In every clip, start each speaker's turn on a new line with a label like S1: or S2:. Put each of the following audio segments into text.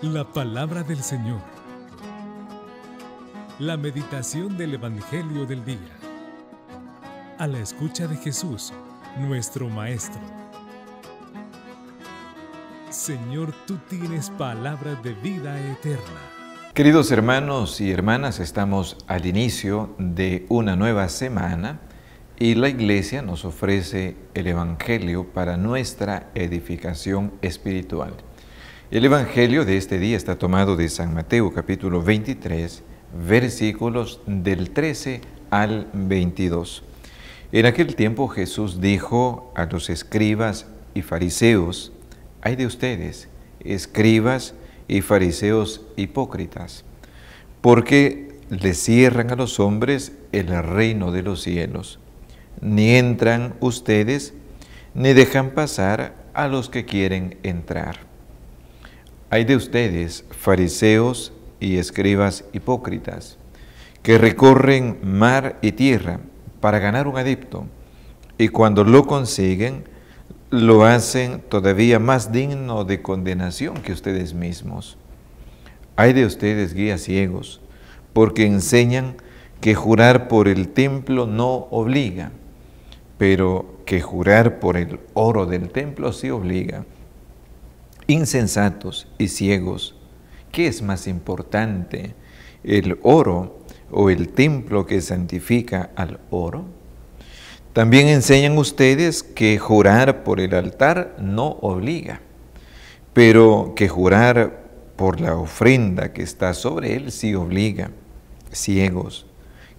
S1: La palabra del Señor. La meditación del Evangelio del día. A la escucha de Jesús, nuestro Maestro. Señor, tú tienes palabras de vida eterna.
S2: Queridos hermanos y hermanas, estamos al inicio de una nueva semana y la Iglesia nos ofrece el Evangelio para nuestra edificación espiritual. El Evangelio de este día está tomado de San Mateo capítulo 23, versículos del 13 al 22. En aquel tiempo Jesús dijo a los escribas y fariseos: «Ay de ustedes, escribas y fariseos hipócritas, porque les cierran a los hombres el reino de los cielos. Ni entran ustedes, ni dejan pasar a los que quieren entrar. Ay de ustedes, fariseos y escribas hipócritas, que recorren mar y tierra para ganar un adepto, y cuando lo consiguen, lo hacen todavía más digno de condenación que ustedes mismos. Ay de ustedes, guías ciegos, porque enseñan que jurar por el templo no obliga, pero que jurar por el oro del templo sí obliga. Insensatos y ciegos, ¿qué es más importante, el oro o el templo que santifica al oro? También enseñan ustedes que jurar por el altar no obliga, pero que jurar por la ofrenda que está sobre él sí obliga. Ciegos,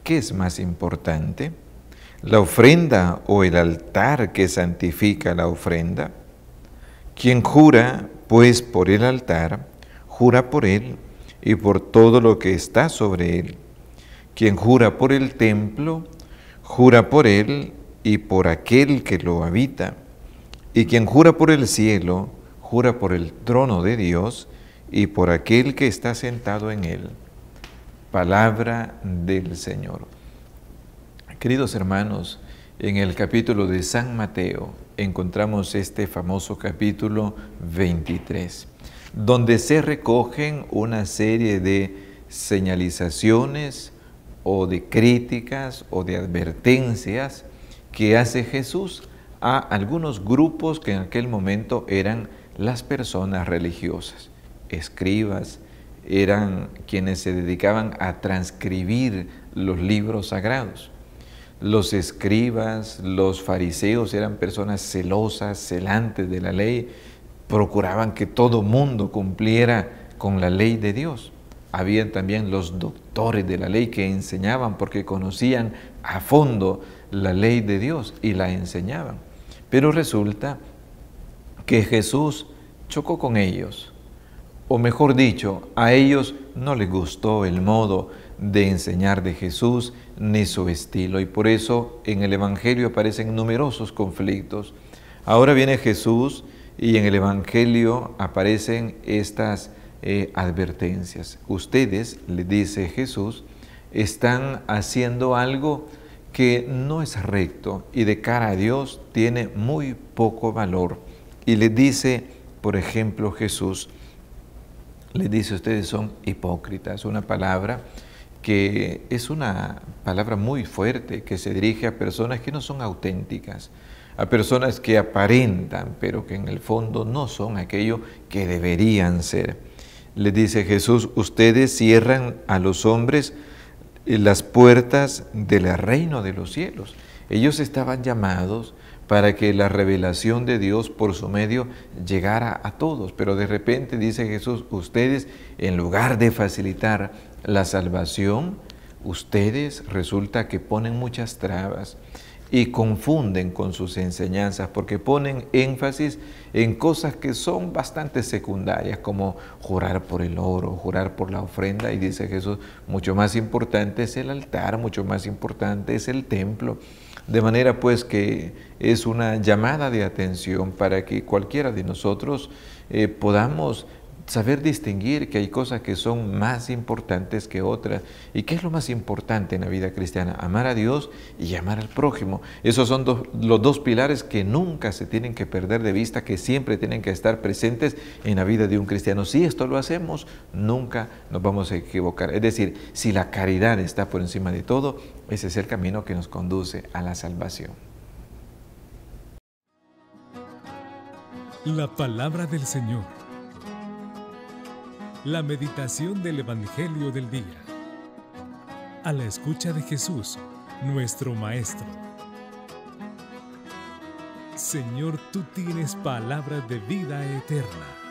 S2: ¿qué es más importante, la ofrenda o el altar que santifica la ofrenda? Quien jura, pues, por el altar, jura por él y por todo lo que está sobre él. Quien jura por el templo, jura por él y por aquel que lo habita. Y quien jura por el cielo, jura por el trono de Dios y por aquel que está sentado en él». Palabra del Señor. Queridos hermanos, en el capítulo de San Mateo encontramos este famoso capítulo 23, donde se recogen una serie de señalizaciones o de críticas o de advertencias que hace Jesús a algunos grupos que en aquel momento eran las personas religiosas. Escribas eran quienes se dedicaban a transcribir los libros sagrados. Los escribas, los fariseos eran personas celosas, celantes de la ley, procuraban que todo mundo cumpliera con la ley de Dios. Habían también los doctores de la ley que enseñaban porque conocían a fondo la ley de Dios y la enseñaban. Pero resulta que Jesús chocó con ellos, o mejor dicho, a ellos no les gustó el modo de enseñar de Jesús ni su estilo, y por eso en el Evangelio aparecen numerosos conflictos. Ahora viene Jesús y en el Evangelio aparecen estas advertencias. Ustedes, le dice Jesús, están haciendo algo que no es recto y de cara a Dios tiene muy poco valor. Y les dice, por ejemplo, Jesús, les dice: ustedes son hipócritas, una palabra que es una palabra muy fuerte que se dirige a personas que no son auténticas, a personas que aparentan, pero que en el fondo no son aquello que deberían ser. Les dice Jesús: ustedes cierran a los hombres las puertas del reino de los cielos. Ellos estaban llamados para que la revelación de Dios por su medio llegara a todos, pero de repente dice Jesús: ustedes, en lugar de facilitar la salvación, ustedes resulta que ponen muchas trabas y confunden con sus enseñanzas, porque ponen énfasis en cosas que son bastante secundarias, como jurar por el oro, jurar por la ofrenda, y dice Jesús: mucho más importante es el altar, mucho más importante es el templo. De manera pues que es una llamada de atención para que cualquiera de nosotros podamos saber distinguir que hay cosas que son más importantes que otras. ¿Y qué es lo más importante en la vida cristiana? Amar a Dios y amar al prójimo. Esos son los dos pilares que nunca se tienen que perder de vista, que siempre tienen que estar presentes en la vida de un cristiano. Si esto lo hacemos, nunca nos vamos a equivocar. Es decir, si la caridad está por encima de todo, ese es el camino que nos conduce a la salvación.
S1: La palabra del Señor. La meditación del Evangelio del día. A la escucha de Jesús, nuestro Maestro. Señor, tú tienes palabras de vida eterna.